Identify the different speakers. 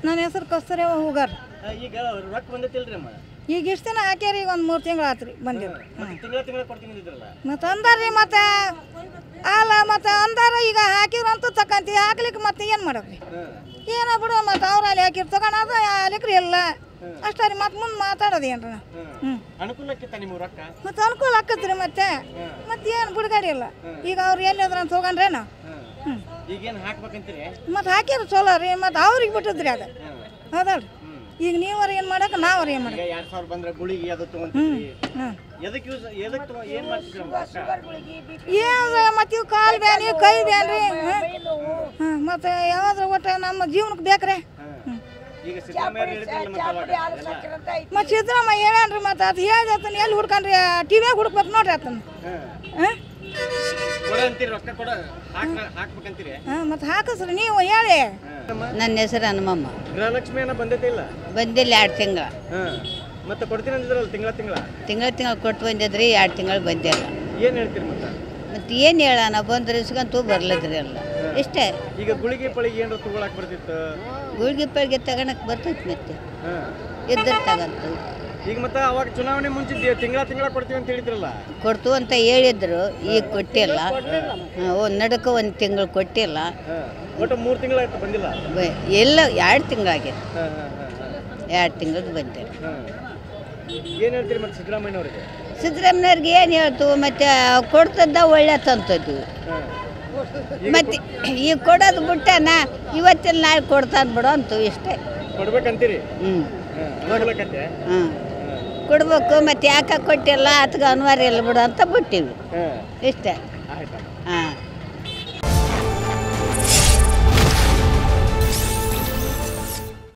Speaker 1: ನನ್ನ ಹೆಸರು ಕಸ್ತೂರಿ ಹೂಗಾರ್.
Speaker 2: ಈಗ ರೊಕ್ಕ ಬಂದೈತಿಲ್ರಿ ಅಮ್ಮ?
Speaker 1: ಈಗ ಇಷ್ಟು ದಿನ ಹಾಕ್ಯಾರಿ, ಈಗ ಒಂದು 3 ತಿಂಗಳು ಆತ್ರಿ ಬಂದಿಲ್ಲ.
Speaker 2: ತಿಂಗಳ ಕೊಡ್ತೀನಿ ಅಂದಿದ್ರಲ್ಲ.
Speaker 1: ಮತ್ತೆ ಅಂದಾರ್ರಿ, ಮತ್ತೆ ಅಲ್ಲ ಮತ್ತೆ ಅಂದಾರ ಈಗ ಹಾಕಿದ್ರಂತೂ ತಕ್ಕಂತೀವಿ, ಹಾಕ್ಲಿಕ್ಕೆ ಮತ್ತೆ ಏನು ಮಾಡೋಕ್ರಿ? ಏನೋ ಬಿಡು, ಮತ್ತೆ ಅವ್ರು ಅಲ್ಲಿ ಹಾಕಿರ್ ತಗೊಳೋದು ಅಲ್ಲಿಕ್ರಿ ಇಲ್ಲ ಅಷ್ಟೇ ರೀ. ಮತ್ತೆ ಮುಂದೆ ಮಾತಾಡೋದು ಏನ್ರ
Speaker 2: ಅನುಕೂಲಕ್ಕಿತ್ತ ನಿಮ್ಗೆ ರೊಕ್ಕ?
Speaker 1: ಮತ್ತೆ ಅನುಕೂಲ ಆಕತ್ರಿ. ಮತ್ತೆ ಏನು ಬಿಡುಗಡೆ ಇಲ್ಲ. ಈಗ ಅವ್ರು ಎಲ್ಲಿದ್ರ ಅಂತ ಹೋಗಣ್ರೇನು?
Speaker 2: ಈಗೇನು ಹಾಕ್ಬೇಕಂತೀರಿ?
Speaker 1: ಮತ್ತೆ ಹಾಕಿರ ಚಲೋ ರೀ, ಮತ್ತೆ ಅವ್ರಿಗೆ ಬಿಟ್ಟಿದ್ರಿ ಅದು. ಹೌದಲ್ರಿ? ಈಗ ನೀವ್ರ ಏನು ಮಾಡಕ್ಕೆ, ನಾವ್ರ ಏನು ಮಾಡಕ್ಕೆ?
Speaker 2: 2000 ಬಂದ್ರೆ ಗುಳಿಗೆ ಅದು ತಗೊಂತೀವಿ. ಎದಕ್ಕೆ ಯೂಸ್ ಏನು ಮಾಡ್ತೀವಿ?
Speaker 1: ಏನು ಮತ್ತೆ ಇವು ಕಾಲು ಬ್ಯಾನಿ, ಕೈ ಬ್ಯಾನ್ರಿ, ಮತ್ತೆ ಯಾವ್ದ್ರ ಒಟ್ಟು ನಮ್ಮ ಜೀವನಕ್ಕೆ ಬೇಕ್ರೆ.
Speaker 2: ಈಗ
Speaker 1: ಮತ್ತೆ ಸಿದ್ದರಾಮಯ್ಯ ಹೇಳ್ಯಾನ್ರಿ, ಮತ್ತೆ ಅದು ಹೇಳ್ದತನ ಎಲ್ಲಿ ಹುಡ್ಕನ್ರಿ? ಟಿವಿಯಾಗ ಹುಡ್ಕ್ಬೇಕು ನೋಡ್ರಿ ಆತನ. ಮತ್ತೆ ಹಾಕಿಸ್ರಿ ನೀವು ಹೇಳಿ.
Speaker 3: ನನ್ನ ಹೆಸರು ಹನುಮಮ್ಮ.
Speaker 2: ಗೃಹಲಕ್ಷ್ಮಿ ಏನೋ ಬಂದಿಲ್ಲ?
Speaker 3: ಬಂದಿಲ್ಲ 2 ತಿಂಗಳ.
Speaker 2: ಮತ್ತೆ ಕೊಡ್ತೀನಿ ಅಂದಿದ್ರಲ್ಲ ತಿಂಗಳ
Speaker 3: ಕೊಟ್ಟು ಬಂದಿದ್ರಿ, 2 ತಿಂಗಳು ಬಂದಿಲ್ಲ.
Speaker 2: ಏನು ಹೇಳ್ತೀರಿ ಮತ್ತೆ
Speaker 3: ಏನು ಹೇಳೋಣ? ಬಂದ್ರೆ ಇಸ್ಕೊಂತೂ ಬರ್ಲದ್ರಿ ಎಲ್ಲ ಇಷ್ಟೇ.
Speaker 2: ಈಗ ಗುಳಿಗೆ ಪಳಿಗೆ ಏನಾರು ತಗೊಳಕ್ ಬರ್ತಿತ್ತು?
Speaker 3: ಗುಳಿಗೆ ಪಳಿಗೆ ತಗೊಳಕ್ ಬರ್ತೈತಿ, ಮತ್ತೆ ಇದ್ರ ತಗಂತ.
Speaker 2: ಈಗ ಮತ್ತೆ ಅವಾಗ ಚುನಾವಣೆ ಮುಂಚಿದ್ದೆ ತಿಂಗಳ ಕೊಡ್ತೀವಿ ಅಂತ ಹೇಳಿದ್ರಲ್ಲ?
Speaker 3: ಕೊಡ್ತು ಅಂತ ಹೇಳಿದ್ರು, ಈಗ ಕೊಟ್ಟಿಲ್ಲ. ನಡಕ 1 ತಿಂಗಳು ಕೊಟ್ಟಿಲ್ಲ.
Speaker 2: ಒಟ್ಟು 3 ತಿಂಗಳಾಯ್ತು ಬಂದಿಲ್ಲ?
Speaker 3: ಎಲ್ಲ 2 ತಿಂಗಳಾಗಿದೆ. 2 ತಿಂಗಳು ಬಂದಿಲ್ಲ.
Speaker 2: ಏನು ಹೇಳ್ತೀರಿ ಮತ್ತೆ ಸಿದ್ದರಾಮಯ್ಯನವ್ರಿಗೆ?
Speaker 3: ಸಿದ್ದರಾಮಯ್ಯವ್ರಿಗೆ ಏನು ಹೇಳ್ತು? ಮತ್ತೆ ಕೊಡ್ತದ್ದ ಒಳ್ಳೆ ತಂತದ್ವಿ. ಮತ್ತೆ ಈಗ ಕೊಡೋದು ಬಿಟ್ಟನ, ಇವತ್ತಿನ ನಾಳೆ ಕೊಡ್ತಾನೆ ಬಿಡು ಅಂತು ಇಷ್ಟೇ.
Speaker 2: ಕೊಡ್ಬೇಕಂತೀರಿ?
Speaker 3: ಕೊಡ್ಬೇಕು. ಮತ್ತೆ ಯಾಕೆ ಕೊಟ್ಟಿಲ್ಲ, ಆತಗೆ ಅನಿವಾರ್ಯ ಇಲ್ಲ ಬಿಡು ಅಂತ ಬಿಟ್ಟಿವಿ ಇಷ್ಟೇ. ಹಾಂ.